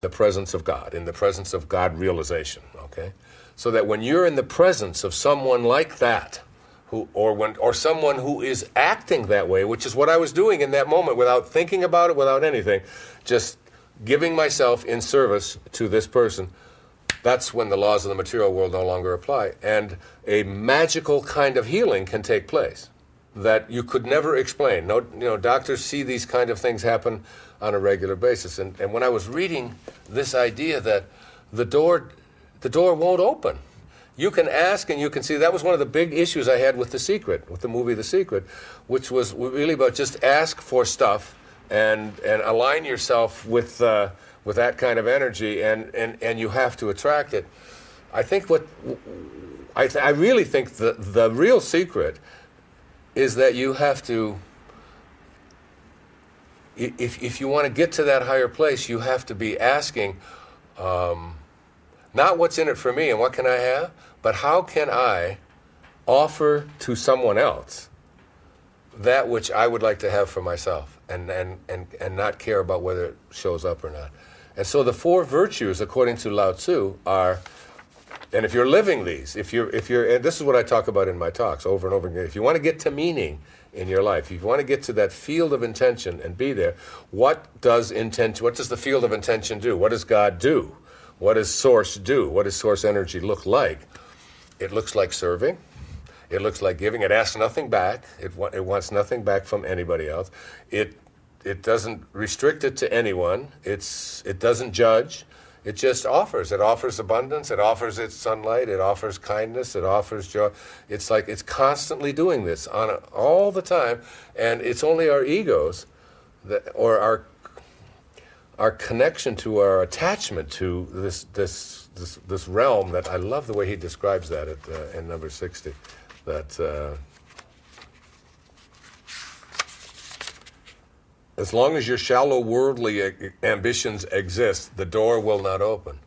the presence of God, in the presence of God realization, okay? So that when you're in the presence of someone like that, or someone who is acting that way, which is what I was doing in that moment without thinking about it, without anything, just giving myself in service to this person, that's when the laws of the material world no longer apply. And a magical kind of healing can take place that you could never explain. No, doctors see these kind of things happen on a regular basis. And when I was reading this idea that the door won't open. You can ask and you can see. That was one of the big issues I had with The Secret, with the movie The Secret, which was really about just ask for stuff and align yourself with that kind of energy, and you have to attract it. I think I really think the real secret is that you have to, if you want to get to that higher place, you have to be asking, not what's in it for me and what can I have, but how can I offer to someone else that which I would like to have for myself, and not care about whether it shows up or not. And so the four virtues, according to Lao Tzu, are, and if you're living these, if you're, and this is what I talk about in my talks over and over again, if you want to get to meaning in your life, if you want to get to that field of intention and be there, what does the field of intention do? What does God do? What does Source do? What does Source energy look like? It looks like serving. It looks like giving. It asks nothing back. It wants nothing back from anybody else. It doesn't restrict it to anyone. It doesn't judge. It just offers. It offers abundance. It offers its sunlight. It offers kindness. It offers joy. It's like it's constantly doing this all the time, and it's only our egos or our connection to our attachment to this realm that I love the way he describes that in number 60. That as long as your shallow worldly ambitions exist, the door will not open.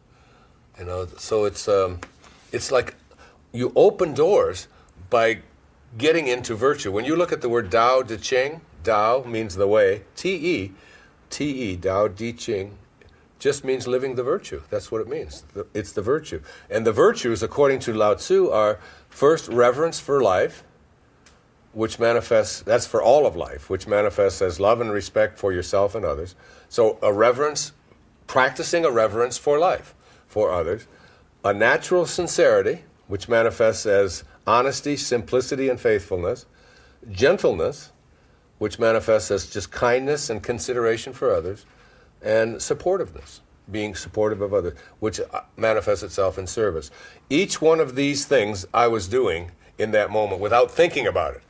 So it's like you open doors by getting into virtue. When you look at the word Tao Te Ching, Tao means the way, T-E, Tao Te Ching, just means living the virtue. That's what it means. It's the virtue. And the virtues, according to Lao Tzu, are first reverence for life, which manifests, that's for all of life, which manifests as love and respect for yourself and others. So a reverence, practicing a reverence for life, for others. A natural sincerity, which manifests as honesty, simplicity, and faithfulness. Gentleness, which manifests as just kindness and consideration for others. And supportiveness, being supportive of others, which manifests itself in service. Each one of these things I was doing in that moment without thinking about it.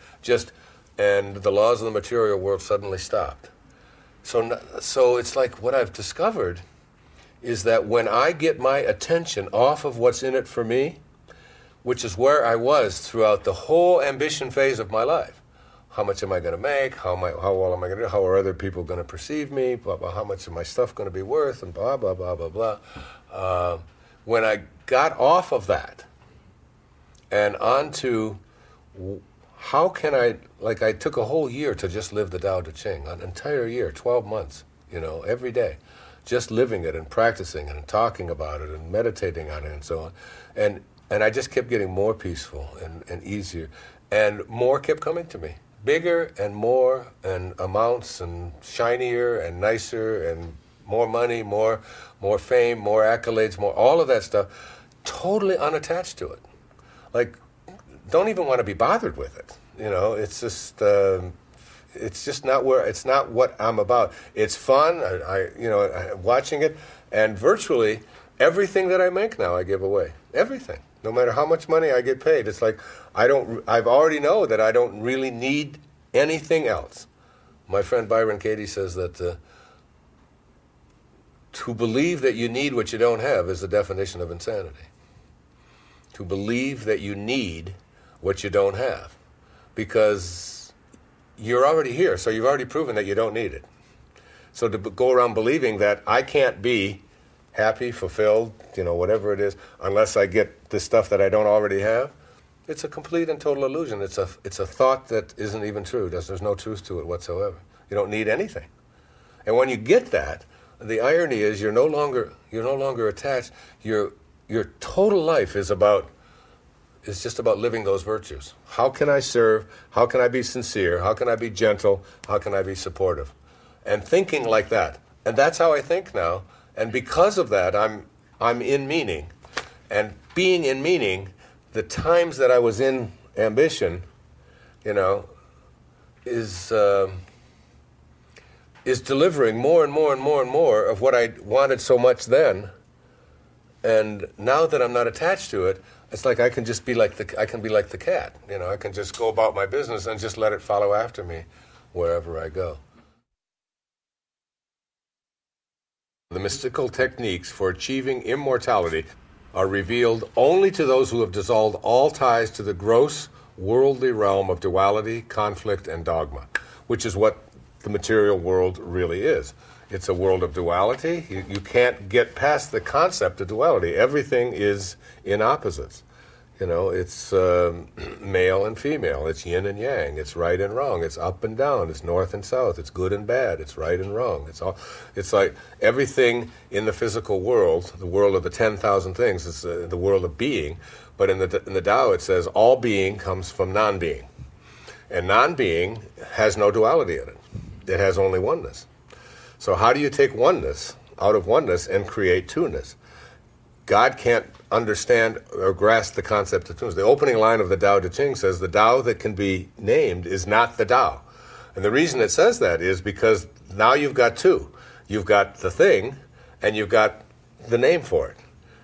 And the laws of the material world suddenly stopped. So it's like what I've discovered is that when I get my attention off of what's in it for me, which is where I was throughout the whole ambition phase of my life. How much am I going to make? How well am I going to do? How are other people going to perceive me? Blah, blah, how much is my stuff going to be worth? And blah, blah, blah, blah, blah. When I got off of that and onto how can I took a whole year to just live the Tao Te Ching, an entire year, 12 months, every day, just living it and practicing it and talking about it and meditating on it and so on. And I just kept getting more peaceful and easier. And more kept coming to me. Bigger and more and amounts and shinier and nicer and more money, more fame, more accolades, more all of that stuff, totally unattached to it. Like, don't even want to be bothered with it. It's just not it's not what I'm about. It's fun, I watching it, and virtually everything that I make now I give away. Everything. No matter how much money I get paid, it's like I've already know that I don't really need anything else. My friend Byron Katie says that to believe that you need what you don't have is the definition of insanity. To believe that you need what you don't have. Because you're already here, so you've already proven that you don't need it. So to go around believing that I can't be happy, fulfilled, whatever it is, unless I get the stuff that I don't already have, it's a complete and total illusion. It's a thought that isn't even true. There's no truth to it whatsoever. You don't need anything. And when you get that, the irony is you're no longer attached. Your total life is just about living those virtues. How can I serve? How can I be sincere? How can I be gentle? How can I be supportive? And thinking like that. And that's how I think now. And because of that, I'm in meaning. And being in meaning, the times that I was in ambition, is delivering more and more and more and more of what I wanted so much then. And now that I'm not attached to it, it's like I can be like the cat. I can just go about my business and just let it follow after me wherever I go. The mystical techniques for achieving immortality are revealed only to those who have dissolved all ties to the gross, worldly realm of duality, conflict, and dogma, which is what the material world really is. It's a world of duality. You can't get past the concept of duality. Everything is in opposites. It's male and female. It's yin and yang. It's right and wrong. It's up and down. It's north and south. It's good and bad. It's right and wrong. It's like everything in the physical world, the world of the 10,000 things, is the world of being. But in the Tao it says all being comes from non-being. And non-being has no duality in it. It has only oneness. So how do you take oneness out of oneness and create two-ness? God can't understand or grasp the concept of two-ness. The opening line of the Tao Te Ching says the Tao that can be named is not the Tao. And the reason it says that is because now you've got two. You've got the thing and you've got the name for it.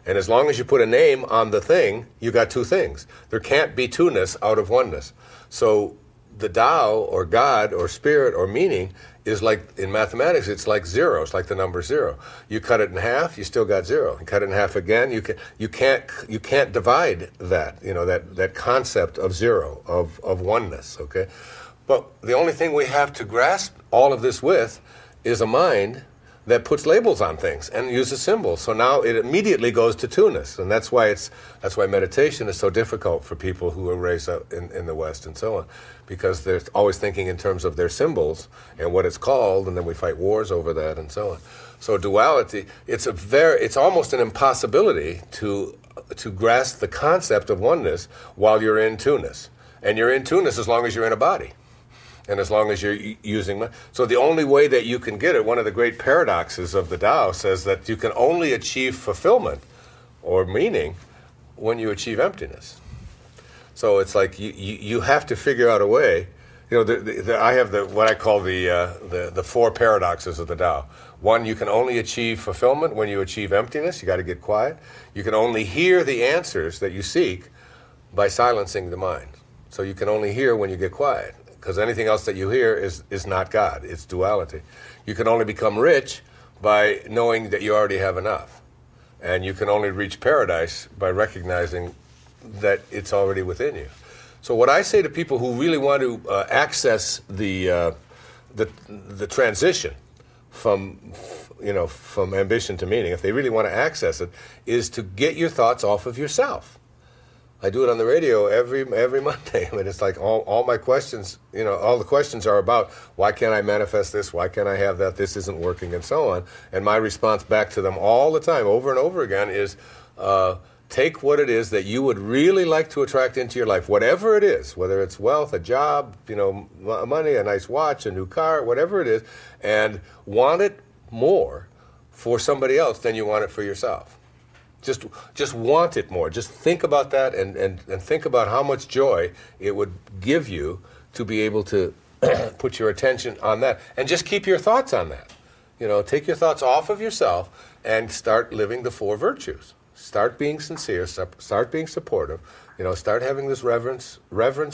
And as long as you put a name on the thing, you got two things. There can't be two-ness out of oneness. So the Tao or God or spirit or meaning is like, in mathematics, it's like zero. It's like the number zero. You cut it in half, you still got zero. You cut it in half again, you can't divide that, that concept of zero, of oneness, okay? But the only thing we have to grasp all of this with is a mind that puts labels on things and uses symbols. So now it immediately goes to two-ness. And that's why meditation is so difficult for people who are raised up in the West and so on. Because they're always thinking in terms of their symbols and what it's called, and then we fight wars over that and so on. So duality, it's almost an impossibility to grasp the concept of oneness while you're in two-ness. And you're in two-ness as long as you're in a body. And as long as you're using... So the only way that you can get it, one of the great paradoxes of the Tao says that you can only achieve fulfillment or meaning when you achieve emptiness. So it's like you have to figure out a way. I have what I call the four paradoxes of the Tao. One, you can only achieve fulfillment when you achieve emptiness. You got to get quiet. You can only hear the answers that you seek by silencing the mind. So you can only hear when you get quiet. Because anything else that you hear is not God. It's duality. You can only become rich by knowing that you already have enough. And you can only reach paradise by recognizing that it's already within you. So what I say to people who really want to access the transition from ambition to meaning, if they really want to access it, is to get your thoughts off of yourself. I do it on the radio every Monday. I mean, it's like all my questions, all the questions are about why can't I manifest this? Why can't I have that? This isn't working, and so on. And my response back to them all the time, over and over again, is take what it is that you would really like to attract into your life, whatever it is, whether it's wealth, a job, money, a nice watch, a new car, whatever it is, and want it more for somebody else than you want it for yourself. Just want it more. Just think about that and think about how much joy it would give you to be able to put your attention on that. And just keep your thoughts on that. Take your thoughts off of yourself and start living the four virtues. Start being sincere, start being supportive, start having this reverence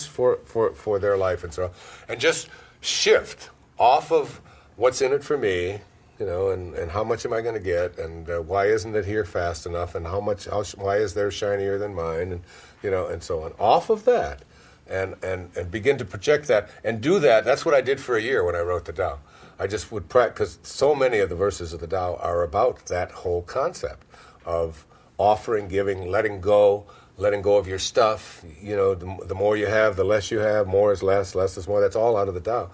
for their life and so on. And just shift off of what's in it for me, and how much am I going to get, and why isn't it here fast enough, and why is theirs shinier than mine, and so on. Off of that, and begin to project that, and do that. That's what I did for a year when I wrote the Tao. I just would practice, because so many of the verses of the Tao are about that whole concept of offering, giving, letting go, letting go of your stuff. You know, the more you have, the less you have. More is less, less is more. That's all out of the Tao.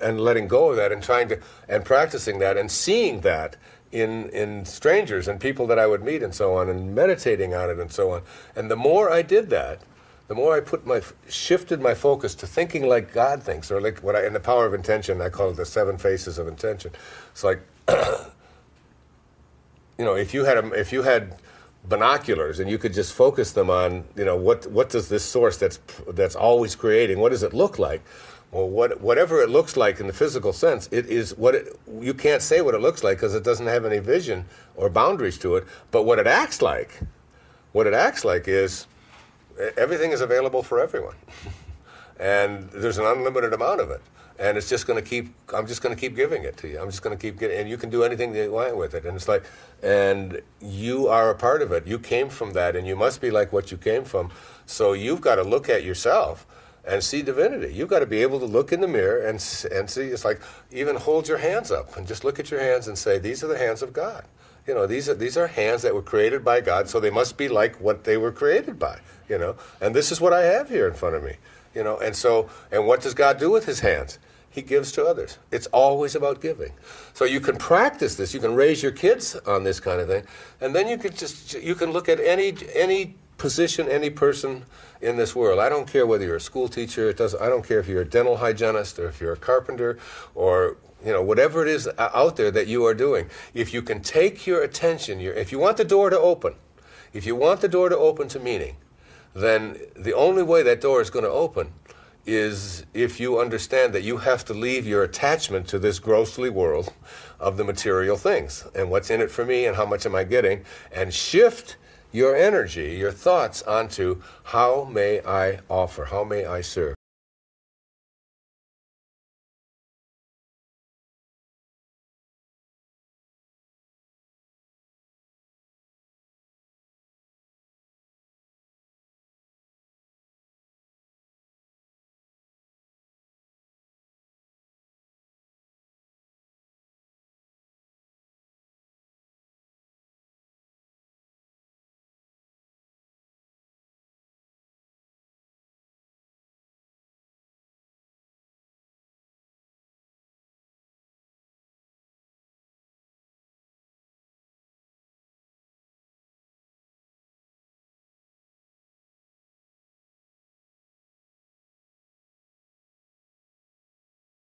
And letting go of that and practicing that and seeing that in strangers and people that I would meet and so on, and meditating on it and so on. And the more I did that, the more I shifted my focus to thinking like God thinks, or like in the power of intention, I call it the 7 faces of intention. It's like, you know, if you had binoculars and you could just focus them on, you know, what does this source that's always creating, what does it look like? Well, whatever it looks like in the physical sense, it is you can't say what it looks like because it doesn't have any vision or boundaries to it. But what it acts like is everything is available for everyone, and there's an unlimited amount of it. And it's just going to keep. I'm just going to keep giving it to you. I'm just going to keep getting, and you can do anything that you want with it. And it's like, and you are a part of it. You came from that, and you must be like what you came from. So you've got to look at yourself and see divinity. You've got to be able to look in the mirror and see. It's like, even hold your hands up and just look at your hands and say, these are the hands of God. You know, these are hands that were created by God, so they must be like what they were created by. You know, and this is what I have here in front of me. You know, and what does God do with his hands? He gives to others. It's always about giving. So you can practice this. You can raise your kids on this kind of thing, and then you can look at any position, any person in this world. I don't care whether you're a school teacher. I don't care if you're a dental hygienist or if you're a carpenter or, you know, whatever it is out there that you are doing. If you can take your attention, if you want the door to open, to meaning, then the only way that door is going to open is if you understand that you have to leave your attachment to this grossly world of the material things and what's in it for me and how much am I getting, and shift your energy, your thoughts onto how may I offer, how may I serve.